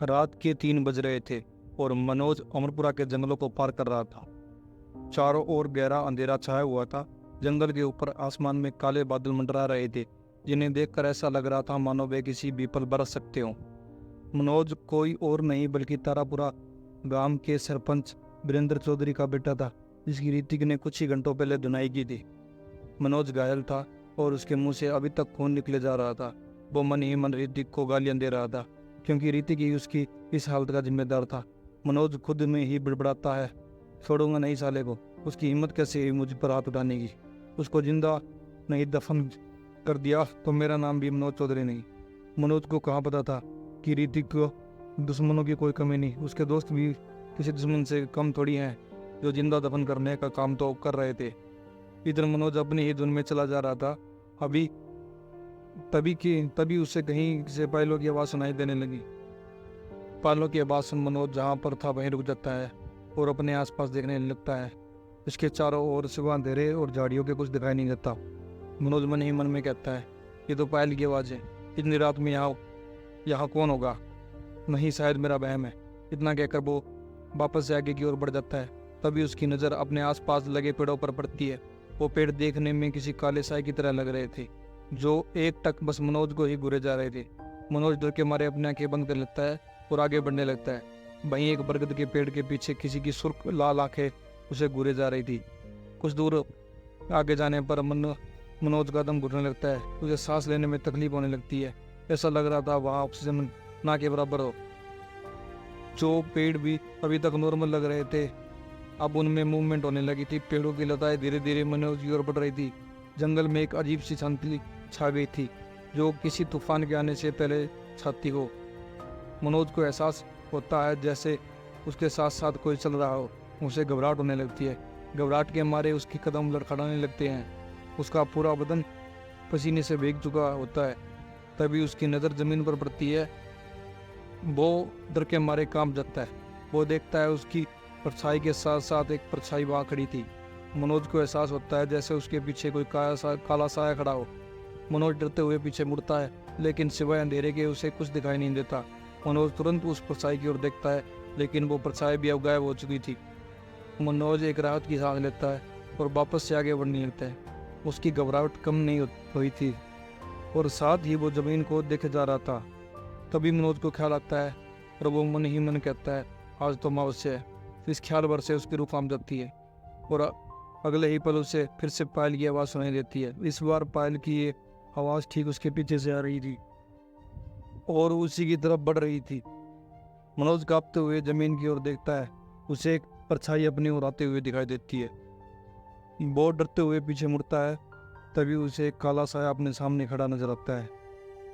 रात के 3 बज रहे थे और मनोज अमरपुरा के जंगलों को पार कर रहा था। चारों ओर गहरा अंधेरा छाया हुआ था। जंगल के ऊपर आसमान में काले बादल मंडरा रहे थे, जिन्हें देखकर ऐसा लग रहा था मानो वे किसी भी पल बरस सकते हों। मनोज कोई और नहीं बल्कि तारापुरा गांव के सरपंच वीरेंद्र चौधरी का बेटा था, जिसकी ऋतिक ने कुछ ही घंटों पहले धुनाई की थी। मनोज घायल था और उसके मुंह से अभी तक खून निकले जा रहा था। वो मन ही मन ऋतिक को गालियां दे रहा था, क्योंकि ऋतिक ही उसकी इस हालत का जिम्मेदार था। मनोज खुद में ही बड़बड़ाता है, छोड़ूंगा नहीं साले को। उसकी हिम्मत कैसे हुई मुझ पर हाथ उठाने की। उसको जिंदा नहीं दफन कर दिया तो मेरा नाम भी मनोज चौधरी नहीं। मनोज को कहाँ पता था कि ऋतिक को दुश्मनों की कोई कमी नहीं। उसके दोस्त भी किसी दुश्मन से कम थोड़ी हैं, जो जिंदा दफन करने का काम तो कर रहे थे। इधर मनोज अपनी ही धुन में चला जा रहा था। अभी तभी उसे कहीं से पायलों की आवाज़ सुनाई देने लगी। पायलों की आवाज़ सुन मनोज जहाँ पर था वहीं रुक जाता है और अपने आसपास देखने लगता है। इसके चारों ओर सिवा अंधेरे और झाड़ियों के कुछ दिखाई नहीं देता। मनोज मन ही मन में कहता है, ये तो पायल की आवाज़ है। इतनी रात में यहाँ कौन होगा? नहीं, शायद मेरा वहम है। इतना कहकर वो वापस से आगे की ओर बढ़ जाता है। तभी उसकी नज़र अपने आसपास लगे पेड़ों पर पड़ती है। वो पेड़ देखने में किसी काले साए की तरह लग रहे थे, जो एक टक बस मनोज को ही घूरे जा रहे थे। मनोज डर के मारे अपनी आंखें बंद कर लेता है और आगे बढ़ने लगता है। वहीं एक बरगद के पेड़ के पीछे किसी की सुर्ख लाल आंखें उसे घूरे जा रही थी। कुछ दूर आगे जाने पर मनोज का दम घुटने लगता है। उसे सांस लेने में तकलीफ होने लगती है। ऐसा लग रहा था वहाँ ऑक्सीजन ना के बराबर हो। जो पेड़ भी अभी तक नॉर्मल लग रहे थे, अब उनमें मूवमेंट होने लगी थी। पेड़ों की लताएं धीरे धीरे मनोज की ओर बढ़ रही थी। जंगल में एक अजीब सी शांति छा गई थी, जो किसी तूफान के आने से पहले छाती हो। मनोज को एहसास होता है जैसे उसके साथ साथ कोई चल रहा हो। उसे घबराहट होने लगती है। घबराहट के मारे उसके कदम लड़खड़ाने लगते हैं। उसका पूरा बदन पसीने से भीग चुका होता है। तभी उसकी नज़र ज़मीन पर पड़ती है। वो डर के मारे कांप जाता है। वो देखता है उसकी परछाई के साथ साथ एक परछाई वहाँ खड़ी थी। मनोज को एहसास होता है जैसे उसके पीछे कोई काला साया खड़ा हो। मनोज डरते हुए पीछे मुड़ता है, लेकिन सिवाय अंधेरे के उसे कुछ दिखाई नहीं देता। मनोज तुरंत उस परछाई की ओर देखता है, लेकिन वो परछाई भी अब गायब हो चुकी थी। मनोज एक राहत की सांस लेता है और वापस से आगे बढ़ने लगता है। उसकी घबराहट कम नहीं हुई थी और साथ ही वो जमीन को देखे जा रहा था। तभी मनोज को ख्याल आता है और वो मन ही मन कहता है, आज तो अमावस्या है। इस ख्याल भर से उसकी रूह कांप जाती है और अगले ही पल उसे फिर से पायल की आवाज़ सुनाई देती है। इस बार पायल की ये आवाज़ ठीक उसके पीछे से आ रही थी और उसी की तरफ बढ़ रही थी। मनोज कांपते हुए जमीन की ओर देखता है। उसे एक परछाई अपनी ओर आते हुए दिखाई देती है। वो डरते हुए पीछे मुड़ता है। तभी उसे एक काला साया अपने सामने खड़ा नजर आता है।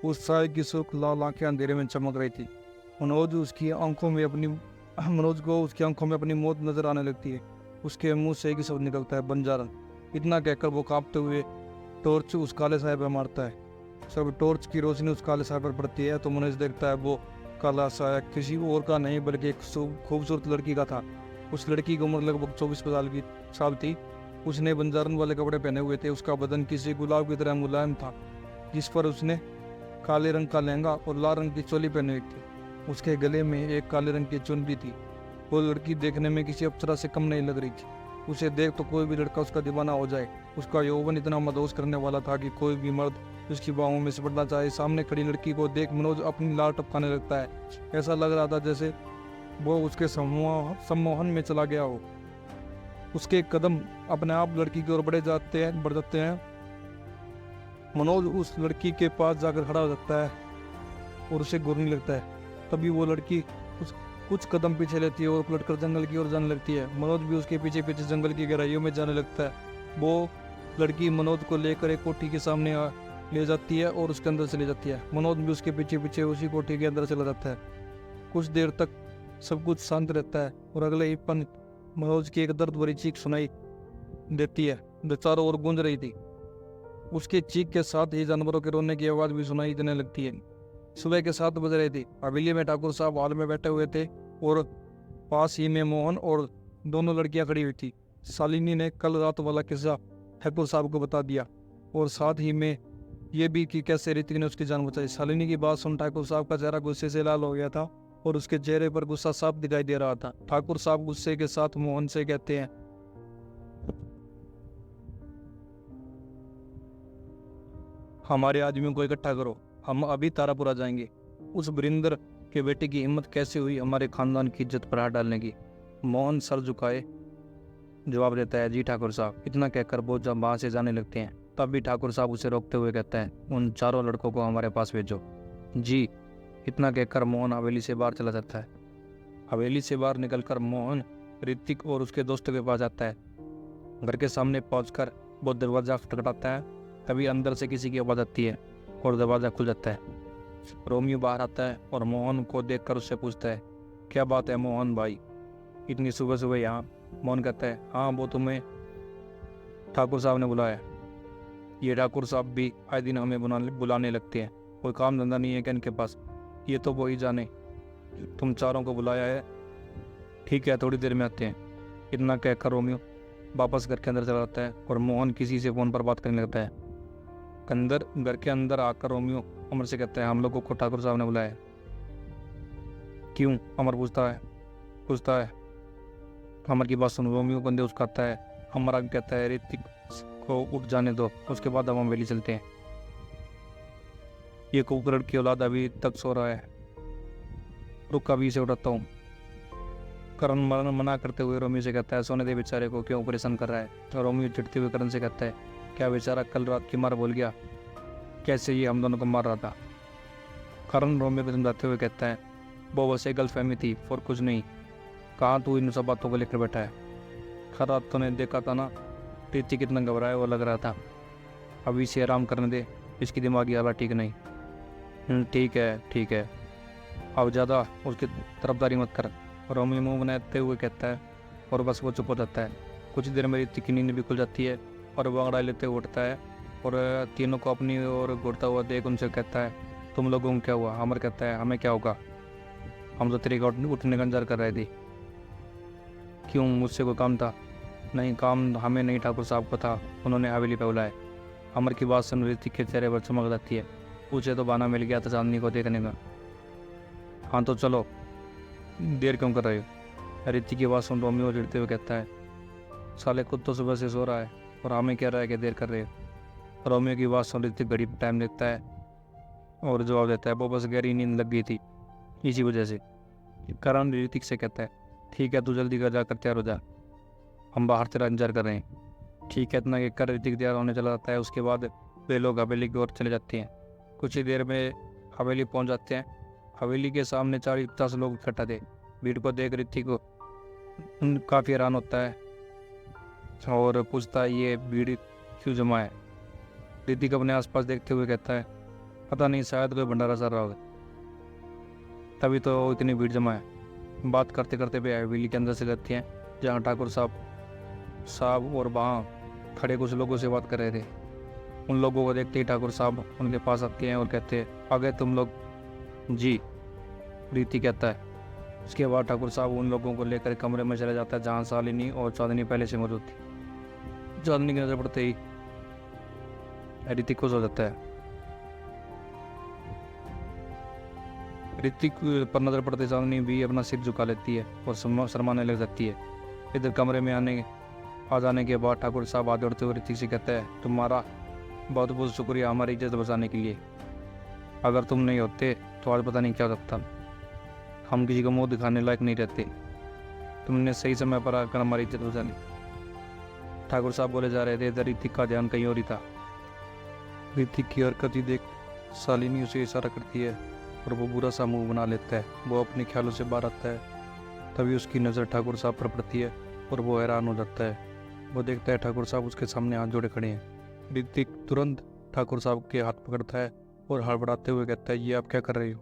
उस साए की सुर्ख लाल आंखें अंधेरे में चमक रही थी। मनोज को उसकी आंखों में अपनी मौत नजर आने लगती है। उसके मुंह से एक ही शब्द निकलता है, बंजारन। इतना कहकर वो कांपते हुए टॉर्च उस काले साए पर मारता है। सब टॉर्च की रोशनी उस काले साए पर पड़ती है तो मनोज देखता है वो काला साया किसी और का नहीं बल्कि एक खूबसूरत लड़की का था। उस लड़की की उम्र लगभग 24 साल थी। उसने बंजारन वाले कपड़े पहने हुए थे। उसका बदन किसी गुलाब की तरह मुलायम था, जिस पर उसने काले रंग का लहंगा और लाल रंग की चोली पहनी हुई थी। उसके गले में एक काले रंग की चुन भी थी। वो लड़की देखने में किसी अप्सरा से कम नहीं लग रही थी। उसे देख तो कोई भी लड़का उसका दीवाना हो जाए। उसका यौवन इतना मदहोश करने वाला था कि कोई भी मर्द उसकी बाहों में सिमटना चाहे। सामने खड़ी लड़की को देख मनोज अपनी लार टपकाने लगता है। ऐसा लग रहा था जैसे वो उसके सम्मोहन में चला गया हो। उसके कदम अपने आप लड़की की ओर बढ़ जाते हैं। मनोज उस लड़की के पास जाकर खड़ा हो जाता है और उसे घूरने लगता है। तभी वो लड़की कुछ कदम पीछे लेती है और पलटकर जंगल की ओर जाने लगती है। मनोज भी उसके पीछे पीछे जंगल की गहराइयों में जाने लगता है। वो लड़की मनोज को लेकर एक कोठी के सामने ले जाती है और उसके अंदर चली जाती है। मनोज भी उसके पीछे पीछे उसी कोठी के अंदर चला जाता है। कुछ देर तक सब कुछ शांत रहता है और अगले ही पल मनोज की एक दर्द भरी चीख सुनाई देती है, जो चारों ओर गूंज रही थी। उसके चीख के साथ ही जानवरों के रोने की आवाज़ भी सुनाई देने लगती है। सुबह के 7 बज रहे थे। हवेली में ठाकुर साहब हॉल में बैठे हुए थे और पास ही में मोहन और दोनों लड़कियां खड़ी हुई थी। शालिनी ने कल रात वाला किस्सा ठाकुर साहब को बता दिया और साथ ही में ये भी कि कैसे ऋतिक ने उसकी जान बचाई। शालिनी की बात सुन ठाकुर साहब का चेहरा गुस्से से लाल हो गया था और उसके चेहरे पर गुस्सा साफ दिखाई दे रहा था। ठाकुर साहब गुस्से के साथ मोहन से कहते हैं, हमारे आदमियों को इकट्ठा करो, हम अभी तारापुरा जाएंगे। उस वरिंदर के बेटे की हिम्मत कैसे हुई हमारे खानदान की इज्जत पर हाथ डालने की। मोहन सर झुकाए जवाब देता है, जी ठाकुर साहब। इतना कहकर वो जब वहाँ से जाने लगते हैं तब भी ठाकुर साहब उसे रोकते हुए कहते हैं, उन चारों लड़कों को हमारे पास भेजो। जी। इतना कहकर मोहन हवेली से बाहर चला जाता है। हवेली से बाहर निकलकर मोहन ऋतिक और उसके दोस्तों के पास जाता है। घर के सामने पहुंचकर वो दरवाज़ा खटखटाता है। तभी अंदर से किसी की आवाज़ आती है और दरवाज़ा खुल जाता है। रोमियो बाहर आता है और मोहन को देखकर उससे पूछता है, क्या बात है मोहन भाई, इतनी सुबह सुबह यहाँ? मोहन कहता है, हाँ वो तुम्हें ठाकुर साहब ने बुलाया। ये ठाकुर साहब भी आए दिन हमें बुलाने लगते हैं, कोई काम धंधा नहीं है क्या इनके पास? ये तो वही जाने तुम चारों को बुलाया है। ठीक है, थोड़ी देर में आते हैं। इतना कहकर रोमियो वापस घर के अंदर चला जाता है और मोहन किसी से फ़ोन पर बात करने लगता है। घर के अंदर आकर रोमियो अमर से कहता है, हम लोगों को ठाकुर साहब ने बुलाया। क्यों? अमर पूछता है। अमर की बात सुन रोमियो बंदे उसकाता है। अमर आगे कहता है, ऋतिक को उठ जाने दो, उसके बाद हम हवेली चलते हैं। ये कुकरड़ की औलाद अभी तक सो रहा है, रुक अभी से उठाता हूँ। करण मना करते हुए रोमियो से कहता है, सोने दे बेचारे को, क्यों परेशान कर रहा है? और रोमियो चिढ़ते हुए करण से कहता है, क्या बेचारा कल रात की मार भूल गया? कैसे ये हम दोनों को मार रहा था? करण रोमियो को समझाते हुए कहता है, वो बस एक गलतफहमी थी और कुछ नहीं। कहाँ तू इन सब बातों को लेकर बैठा है? खर रात तूने देखा था ना रीति कितना घबराया वो लग रहा था। अभी से आराम करने दे, इसकी दिमागी हालत ठीक नहीं। ठीक है, अब ज़्यादा उसकी तरफदारी मत कर। रोमियो मुँह बनाते हुए कहता है और बस वो चुप हो जाता है। कुछ देर में रीति की नींद भी खुल जाती है और वो अंगड़ाई लेते हुए उठता है और तीनों को अपनी ओर घूरता हुआ देख उनसे कहता है, तुम लोगों को क्या हुआ? अमर कहता है, हमें क्या होगा, हम तो तेरे उठने का इंतजार कर रहे थे। क्यों, मुझसे कोई काम था? नहीं, काम हमें नहीं ठाकुर साहब को था, उन्होंने हवेली पे बुलाया। अमर की बात सुन ऋतिक के चेहरे पर चमक जाती है। पूछे तो बहाना मिल गया था चांदनी को देखने का। हाँ तो चलो, देर क्यों कर रहे हो? ऋतिक की बात सुन रोमियो चिढ़ते हुए कहता है, साले खुद तो सुबह से सो रहा है और हमें कह रहा है कि देर कर रहे हो। रोमियो की बात सुन ऋतिक घड़ी पर टाइम देखता है और जवाब देता है, वो बस गहरी नींद लग गई थी इसी वजह से। करण ऋतिक से कहता है, ठीक है तू जल्दी कर, जाकर तैयार हो जा, हम बाहर तेरा इंतजार कर रहे हैं। ठीक है, इतना कहकर ऋतिक तैयार होने चला जाता है। उसके बाद वे लोग हवेली की ओर चले जाते हैं। कुछ ही देर में हवेली पहुंच जाते हैं। हवेली के सामने 40-50 लोग इकट्ठा थे। भीड़ को देख ऋतिक काफ़ी हैरान होता है और पूछता है, ये भीड़ क्यों जमा है? ऋतिक अपने आसपास देखते हुए कहता है, पता नहीं, शायद कोई भंडारा चल रहा होगा, तभी तो इतनी भीड़ जमा है। बात करते करते वे हवेली के अंदर से जाती हैं जहाँ ठाकुर साहब और वहाँ खड़े कुछ लोगों से बात कर रहे थे। उन लोगों को देखते ही ठाकुर साहब उनके पास आते हैं और कहते हैं, आ गए तुम लोग? जी, रीति कहता है। उसके बाद ठाकुर साहब उन लोगों को लेकर कमरे में चला जाता है जहाँ शालिनी और चांदनी पहले से मौजूद थी। चांदनी की नजर पड़ते ही ऋतिक खुश हो जाता है। ऋतिक पर नजर पड़ते चांदनी भी अपना सिर झुका लेती है और शर्माने लग जाती है। इधर कमरे में आ जाने के बाद ठाकुर साहब हाथ जोड़ते हुए ऋतिक से कहते हैं, तुम्हारा बहुत बहुत शुक्रिया हमारी इज्जत बचाने के लिए। अगर तुम नहीं होते तो आज पता नहीं क्या होता। हम किसी को मुंह दिखाने लायक नहीं रहते। तुमने सही समय पर आकर हमारी इज्जत बचा ली। ठाकुर साहब बोले जा रहे थे, इधर ऋतिक का ध्यान कहीं और ही था। ऋतिक की हरकत ही देख शालिनी उसे इशारा करती है और वो बुरा सा मुंह बना लेता है। वो अपने ख्यालों से बाहर आता है। तभी उसकी नज़र ठाकुर साहब पर पड़ती है और वो हैरान हो जाता है। वो देखता है ठाकुर साहब उसके सामने हाथ जोड़े खड़े हैं। ऋतिक तुरंत ठाकुर साहब के हाथ पकड़ता है और हड़बड़ाते हुए कहता है, ये आप क्या कर रहे हो?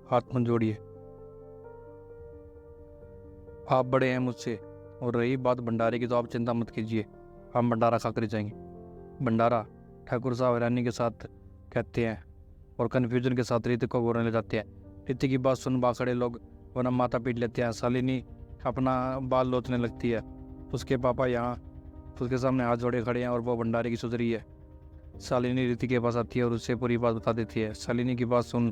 हाथ मत जोड़िए, आप बड़े हैं मुझसे, और रही बात भंडारे की तो आप चिंता मत कीजिए, हम भंडारा खाकर जाएंगे। भंडारा? ठाकुर साहब हैरानी के साथ कहते हैं और कन्फ्यूजन के साथ ऋतिक को घूरने ले जाते हैं। ऋतिक की बात सुन बाखड़े लोग वरना माथा पीट लेते हैं। शालिनी अपना बाल लोचने लगती है। उसके पापा यहाँ उसके सामने हाथ जोड़े खड़े हैं और वो भंडारे की सुधरी है। शालिनी ऋतिक के पास आती है और उससे पूरी बात बता देती है। शालिनी की बात सुन